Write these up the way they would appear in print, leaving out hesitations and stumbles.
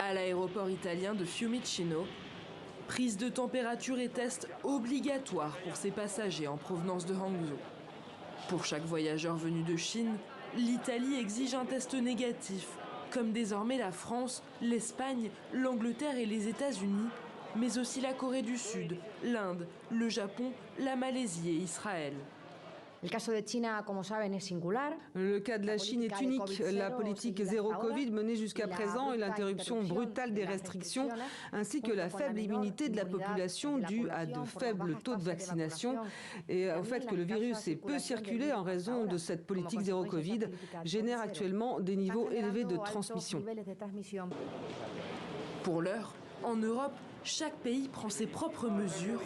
À l'aéroport italien de Fiumicino, prise de température et test obligatoire pour ces passagers en provenance de Hangzhou. Pour chaque voyageur venu de Chine, l'Italie exige un test négatif, comme désormais la France, l'Espagne, l'Angleterre et les États-Unis, mais aussi la Corée du Sud, l'Inde, le Japon, la Malaisie et Israël. Le cas de la Chine est unique. La politique zéro Covid menée jusqu'à présent et l'interruption brutale des restrictions, ainsi que la faible immunité de la population due à de faibles taux de vaccination et au fait que le virus est peu circulé en raison de cette politique zéro Covid, génère actuellement des niveaux élevés de transmission. Pour l'heure, en Europe, chaque pays prend ses propres mesures,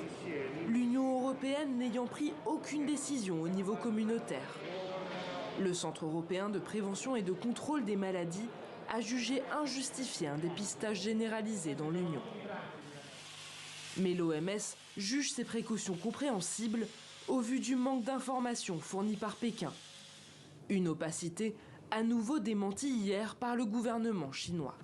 l'Union européenne n'ayant pris aucune décision au niveau communautaire. Le Centre européen de prévention et de contrôle des maladies a jugé injustifié un dépistage généralisé dans l'Union. Mais l'OMS juge ces précautions compréhensibles au vu du manque d'informations fournies par Pékin. Une opacité à nouveau démentie hier par le gouvernement chinois.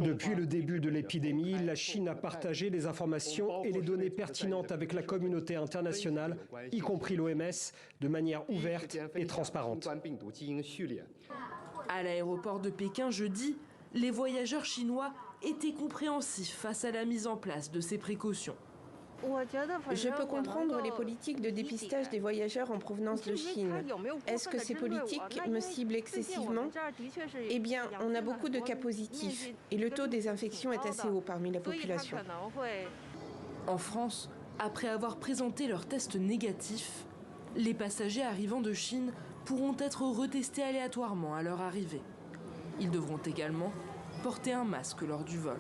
Depuis le début de l'épidémie, la Chine a partagé les informations et les données pertinentes avec la communauté internationale, y compris l'OMS, de manière ouverte et transparente. À l'aéroport de Pékin jeudi, les voyageurs chinois étaient compréhensifs face à la mise en place de ces précautions. Je peux comprendre les politiques de dépistage des voyageurs en provenance de Chine. Est-ce que ces politiques me ciblent excessivement? Eh bien, on a beaucoup de cas positifs et le taux des infections est assez haut parmi la population. En France, après avoir présenté leur test négatif, les passagers arrivant de Chine pourront être retestés aléatoirement à leur arrivée. Ils devront également porter un masque lors du vol.